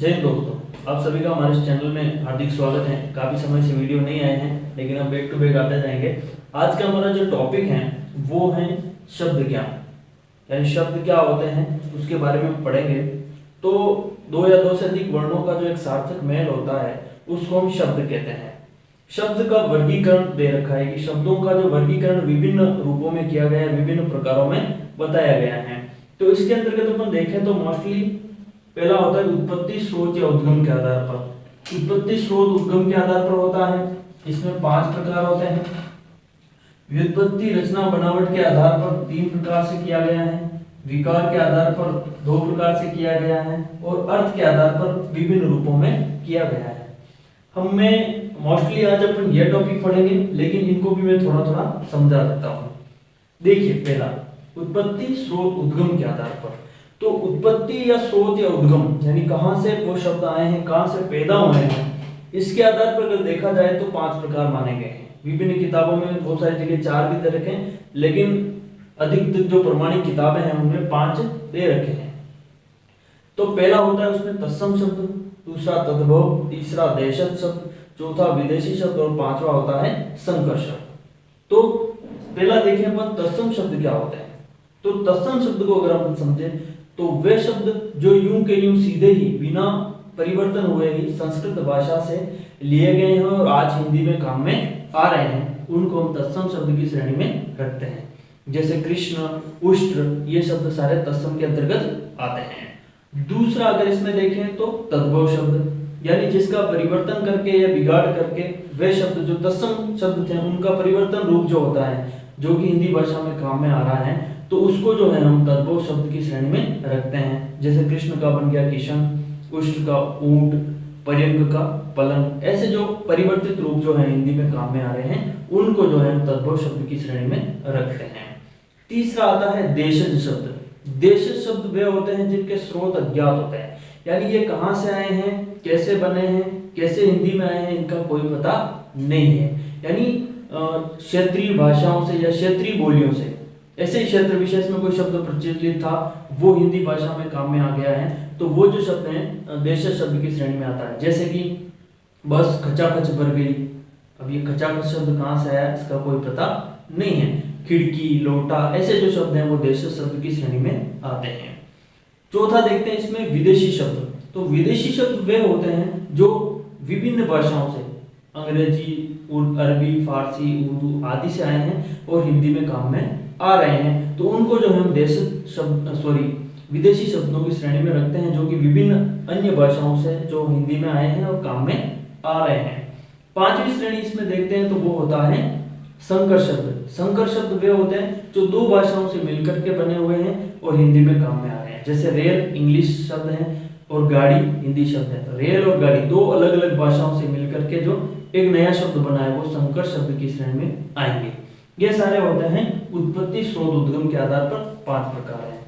जय हिंद दोस्तों, आप सभी का हमारे इस चैनल में हार्दिक स्वागत है। काफ़ी समय से वीडियो नहीं आए हैं, लेकिन हम बैक टू बैक आते जाएंगे। आज का हमारा जो टॉपिक है वो है शब्द ज्ञान, यानी शब्द क्या होते हैं उसके बारे में हम पढ़ेंगे। तो दो या दो से अधिक वर्णों का जो एक सार्थक मेल होता है उसको हम शब्द कहते हैं। शब्द का वर्गीकरण दे रखा है कि शब्दों का जो वर्गीकरण विभिन्न रूपों में किया गया है, विभिन्न प्रकारों में बताया गया है। तो इसके अंतर्गत अपन देखें तो मोस्टली पहला होता है उत्पत्ति, स्रोत या उद्गम के आधार पर। उत्पत्ति, स्रोत, उद्गम के आधार पर होता है। इसमें 5 प्रकार होते हैं। व्युत्पत्ति, रचना, बनावट के आधार पर 3 प्रकार से किया गया है। विकार के आधार पर 2 प्रकार से किया गया है और अर्थ के आधार पर विभिन्न रूपों में किया गया है। हमें मोस्टली आज अपन ये टॉपिक पढ़ेंगे, लेकिन इनको भी मैं थोड़ा थोड़ा समझा देता हूँ। देखिए, पहला उत्पत्ति, स्रोत, उद्गम के आधार पर। तो उत्पत्ति या स्रोत या उद्गम यानी कहां से वो शब्द आए हैं, कहां से पैदा हुए हैं, इसके आधार पर अगर देखा जाए तो 5 प्रकार माने गए हैं। विभिन्न किताबों में बहुत सारी जगह 4 भी दे रखे हैं, लेकिन अधिकतर जो प्रमाणिक किताबें हैं उनमें 5 दे रखे हैं। तो पहला होता है उसमें तत्सम शब्द, दूसरा तद्भव, तीसरा देशज शब्द, चौथा विदेशी शब्द और 5वां होता है संकर शब्द। तो पहला देखें अपन तत्सम शब्द क्या होता है। तो तत्सम शब्द को अगर हम समझें तो वे शब्द जो यूं के यूं सीधे ही बिना परिवर्तन हुए ही संस्कृत भाषा से लिए गए हैं और आज हिंदी में काम में आ रहे हैं, उनको हम तत्सम शब्द की श्रेणी में रखते हैं। जैसे कृष्ण, उष्ट्र, ये शब्द सारे तत्सम के अंतर्गत आते हैं। दूसरा अगर इसमें देखें तो तद्भव शब्द, यानी जिसका परिवर्तन करके या बिगाड़ करके वे शब्द जो तत्सम शब्द थे उनका परिवर्तन रूप जो होता है, जो कि हिंदी भाषा में काम में आ रहा है, तो उसको जो है हम तद्भव शब्द की श्रेणी में रखते हैं। जैसे कृष्ण का बन गया किशन, उष्ट्र का ऊंट, पर्यंक का पलंग। ऐसे जो परिवर्तित रूप जो है हिंदी में काम में आ रहे हैं उनको जो है हम तद्भव शब्द की श्रेणी में रखते हैं। तीसरा आता है देशज शब्द। देशज शब्द वे होते हैं जिनके स्रोत अज्ञात होते हैं, यानी ये कहाँ से आए हैं, कैसे बने हैं, कैसे हिंदी में आए हैं, इनका कोई पता नहीं है। यानी क्षेत्रीय भाषाओं से या क्षेत्रीय बोलियों से, ऐसे क्षेत्र विशेष में कोई शब्द प्रचलित था वो हिंदी भाषा में काम में आ गया है, तो वो जो शब्द हैं देशज शब्द की श्रेणी में आता है। जैसे कि बस खचाखच भर गई, अब ये खचाखच शब्द कहाँ से आया इसका कोई पता नहीं है। खिड़की, लोटा, ऐसे जो शब्द हैं वो देशज शब्द की श्रेणी में आते हैं। चौथा देखते हैं इसमें विदेशी शब्द। तो विदेशी शब्द वे होते हैं जो विभिन्न भाषाओं से, अंग्रेजी, अरबी, फारसी, उर्दू आदि से आए हैं और हिंदी में काम में आ रहे हैं, तो उनको जो हम विदेशी शब्दों की श्रेणी में रखते हैं, जो कि विभिन्न अन्य भाषाओं से जो हिंदी में आए हैं और काम में आ रहे हैं। 5वीं श्रेणी इसमें देखते हैं तो वो होता है संकर शब्द। संकर शब्द वे होते हैं जो 2 भाषाओं से मिलकर के बने हुए हैं और हिंदी में काम में आ रहे हैं। जैसे रेल इंग्लिश शब्द है और गाड़ी हिंदी शब्द है, तो रेल और गाड़ी 2 अलग अलग भाषाओं से मिलकर के जो एक नया शब्द बना है वो संकर शब्द की श्रेणी में आएंगे। ये सारे होते हैं उत्पत्ति, स्रोत, उद्गम के आधार पर 5 प्रकार हैं।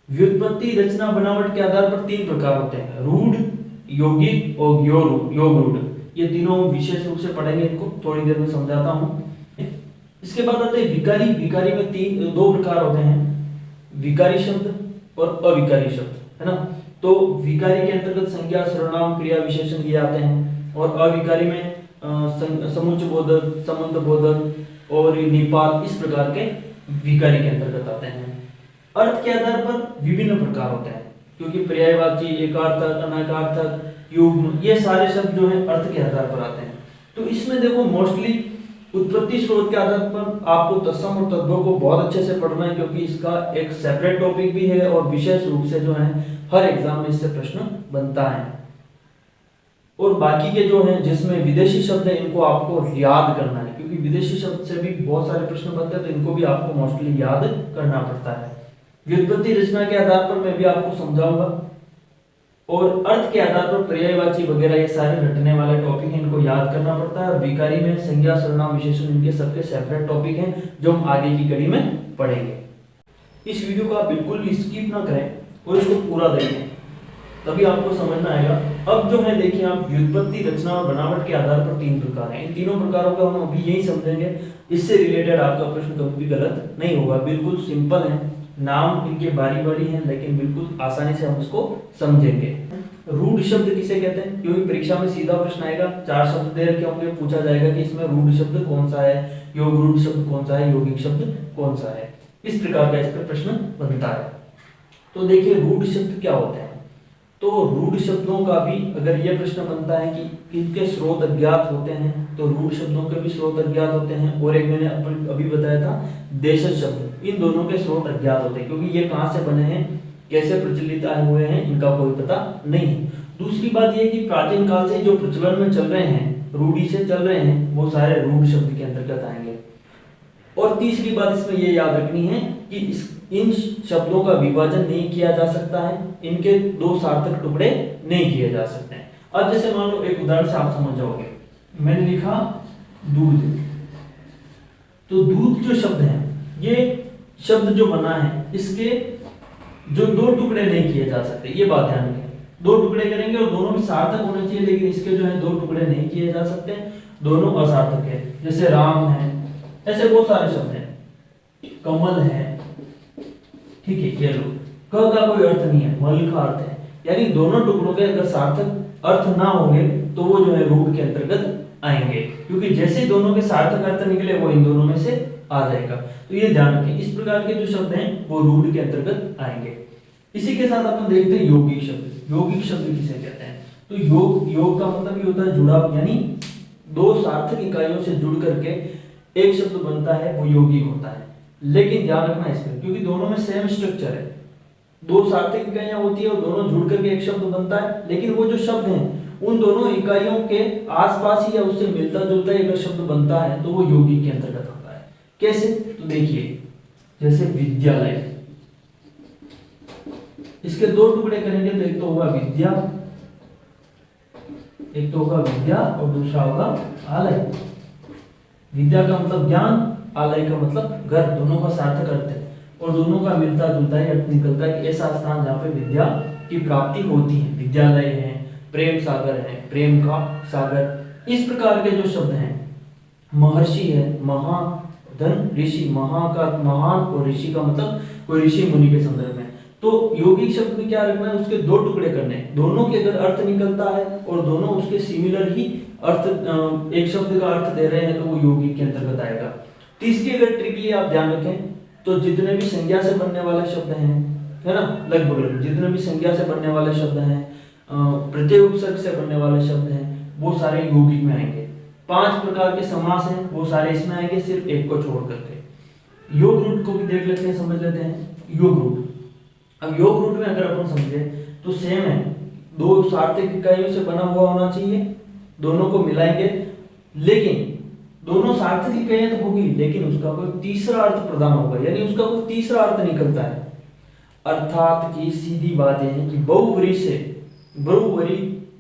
व्युत्पत्ति, रचना, बनावट के आधार पर 3 प्रकार होते हैं, रूढ़, यौगिक और योग रूढ़। ये तीनों विशेष रूप से पढ़ेंगे, इनको थोड़ी देर में समझाता हूँ। इसके बाद आते हैं विकारी। विकारी में 2 प्रकार होते हैं, विकारी शब्द और अविकारी शब्द, है ना। तो विकारी के अंतर्गत संज्ञा, सर्वनाम, क्रिया, विशेषण ये आते हैं और अविकारी में समुच्चय बोधक, संबंध बोधक और निपात, इस प्रकार के विकारी के अंतर्गत आते हैं। अर्थ के आधार पर विभिन्न प्रकार होते हैं, क्योंकि पर्यायवाची, एकार्थक, अनेकार्थक, युग्म, ये सारे शब्द जो हैं अर्थ के आधार पर आते हैं। तो इसमें देखो मोस्टली उत्पत्ति, स्रोत के आधार पर आपको तत्सम और तद्भव को बहुत अच्छे से पढ़ना है, क्योंकि इसका एक सेपरेट टॉपिक भी है और विशेष रूप से जो है हर एग्जाम में इससे प्रश्न बनता है। और बाकी के जो हैं जिसमें विदेशी शब्द है इनको आपको याद करना है, क्योंकि विदेशी शब्द से भी बहुत सारे प्रश्न बनते हैं, तो इनको भी आपको मोस्टली याद करना पड़ता है। व्युत्पत्ति, रचना के आधार पर मैं भी आपको समझाऊंगा और अर्थ के आधार पर पर्यायवाची वगैरह ये सारे रटने वाले टॉपिक हैं, इनको याद करना पड़ता है। और विकारी में संज्ञा, सर्वनाम, विशेषण, इनके सबके सेपरेट टॉपिक हैं जो हम आगे की कड़ी में पढ़ेंगे। इस वीडियो को आप बिल्कुल भी स्किप ना करें और इसको पूरा देखें, तभी आपको समझ में आएगा। अब जो है देखिए आप, व्युत्पत्ति, रचना और बनावट के आधार पर 3 प्रकार हैं। इन तीनों प्रकारों का हम अभी यही समझेंगे, इससे रिलेटेड आपका प्रश्न कभी भी गलत नहीं होगा, बिल्कुल सिंपल है। नाम इनके बारी बारी हैं, लेकिन बिल्कुल आसानी से हम इसको समझेंगे। रूढ़ शब्द किसे कहते हैं, क्योंकि परीक्षा में सीधा प्रश्न आएगा, 4 शब्द दे रखे होंगे, पूछा जाएगा कि इसमें रूढ़ शब्द कौन सा है, योग रूढ़ शब्द कौन सा है, यौगिक शब्द कौन सा है। इस प्रकार का इस पर प्रश्न बनता है। तो देखिए रूढ़ शब्द क्या होते हैं। तो रूढ़ शब्दों का भी अगर यह प्रश्न बनता है कि इनके स्रोत अज्ञात होते हैं, तो रूढ़ शब्दों के भी स्रोत अज्ञात होते हैं। और एक मैंने अभी बताया था देशज शब्द, इन दोनों के स्रोत अज्ञात होते हैं, क्योंकि ये कहाँ से बने हैं, कैसे प्रचलित आए हुए हैं, इनका कोई पता नहीं है। दूसरी बात यह कि प्राचीन काल से जो प्रचलन में चल रहे हैं, रूढ़ी से चल रहे हैं, वो सारे रूढ़ शब्द के अंतर्गत आएंगे। और तीसरी बात इसमें यह याद रखनी है कि इन शब्दों का विभाजन नहीं किया जा सकता है, इनके 2 सार्थक टुकड़े नहीं किए जा सकते हैं। अब जैसे मान लो एक उदाहरण से आप समझ जाओगे, मैंने लिखा दूध, तो दूध जो शब्द है, ये शब्द जो बना है, इसके जो 2 टुकड़े नहीं किए जा सकते, ये बात ध्यान रखें। 2 टुकड़े करेंगे और दोनों भी सार्थक होने चाहिए, लेकिन इसके जो है 2 टुकड़े नहीं किए जा सकते, दोनों असार्थक है। जैसे राम है, ऐसे बहुत सारे शब्द हैं, कमल है, ठीक है, ये लो, क का कोई अर्थ नहीं है, मल का अर्थ है, यानी दोनों टुकड़ों के अगर सार्थक अर्थ ना होंगे तो वो जो है रूढ़ के अंतर्गत आएंगे, क्योंकि जैसे दोनों के सार्थक अर्थ निकले वो इन दोनों में से आ जाएगा। तो ये ध्यान रखें, इस प्रकार के जो शब्द हैं वो रूढ़ के अंतर्गत आएंगे। इसी के साथ अपन देखते हैं यौगिक शब्द। यौगिक शब्द किसे कहते हैं, तो योग का मतलब ये होता है जुड़ाव, यानी 2 सार्थक इकाइयों से जुड़ करके एक शब्द बनता है, वो यौगिक होता है। लेकिन ध्यान रखना इसमें, क्योंकि दोनों में सेम स्ट्रक्चर है, 2 सार्थक इकाइयां होती है और दोनों जुड़ करके एक शब्द बनता है, लेकिन वो जो शब्द हैं उन दोनों इकाइयों के आसपास ही या उससे मिलता जुलता ही अगर शब्द बनता है तो वो यौगिक के अंतर्गत आता है। कैसे, तो देखिए जैसे विद्यालय, इसके 2 टुकड़े करेंगे तो एक तो होगा विद्या, एक तो होगा विद्या और दूसरा होगा आलय। विद्या का मतलब ज्ञान, आलय का मतलब घर, दोनों का सार्थक अर्थ है और दोनों का मिलता जुलता ही अर्थ निकलता है कि ऐसा स्थान जहाँ पे विद्या की प्राप्ति होती है। विद्यालय है, प्रेम सागर है, प्रेम का सागर। इस प्रकार के जो शब्द हैं, महर्षि है, महाधन ऋषि, महा का महान और ऋषि का मतलब कोई ऋषि मुनि के संदर्भ में। तो यौगिक शब्द में क्या रखना है, उसके 2 टुकड़े करने हैं, दोनों के अगर अर्थ निकलता है और दोनों उसके सिमिलर ही अर्थ, एक शब्द का अर्थ दे रहे हैं तो वो यौगिक के अंतर्गत आएगा। तीसरी अगर ट्रिक ये आप ध्यान रखें, तो जितने भी संज्ञा से बनने वाले शब्द हैं, है ना, लगभग जितने भी संज्ञा से बनने वाले शब्द हैं, प्रत्यय उपसर्ग से बनने वाले शब्द हैं, वो सारे यौगिक में आएंगे। 5 प्रकार के समास हैं, वो सारे इसमें आएंगे, सिर्फ एक को छोड़ करके। योग रूट को भी देख लेते हैं, समझ लेते हैं योग रूट। अब योग रूट में अगर अपन समझे तो सेम है, 2 सार्थक इकाइयों से बना हुआ होना चाहिए, दोनों को मिलाएंगे, लेकिन दोनों सार्थक इकाइयां तो होगी, लेकिन उसका कोई तीसरा अर्थ प्रदान होगा, यानी उसका कोई तीसरा अर्थ निकलता है। अर्थात की सीधी बात यह है कि बहुवरी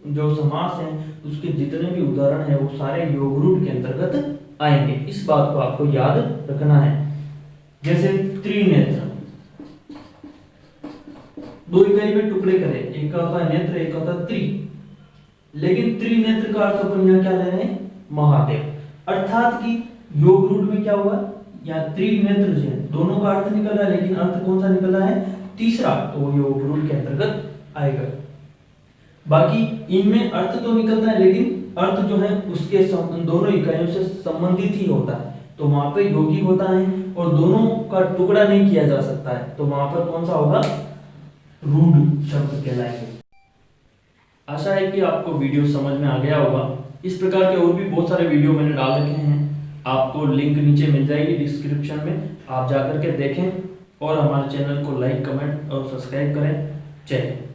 जो समास है उसके जितने भी उदाहरण है वो सारे योग रूट के अंतर्गत आएंगे। इस बात को आपको याद रखना है। जैसे त्रिनेत्र, 2 इकाई में टुकड़े करें, एक का होता है नेत्र, एक का होता है त्रि, लेकिन त्रिनेत्र का अर्थ अपन यहाँ क्या ले रहे हैं, महादेव। अर्थात कि योग रूट में क्या हुआ, या त्रिनेत्र जो है दोनों का अर्थ निकल रहा है, लेकिन अर्थ कौन सा निकल रहा है, तीसरा, तो वो योग रूट के अंतर्गत आएगा। बाकी इनमें अर्थ तो निकलता है, लेकिन अर्थ जो है उसके दोनों इकाइयों से संबंधित ही होता है, तो वहां पे यौगिक होता है, और दोनों का टुकड़ा नहीं किया जा सकता है, तो वहां पर कौन सा होगा, रूढ़ शब्द कहलाएंगे। आशा है कि आपको वीडियो समझ में आ गया होगा। इस प्रकार के और भी बहुत सारे वीडियो मैंने डाल रखे हैं, आपको लिंक नीचे मिल जाएगी डिस्क्रिप्शन में, आप जाकर के देखें और हमारे चैनल को लाइक, कमेंट और सब्सक्राइब करें। जय हिंद।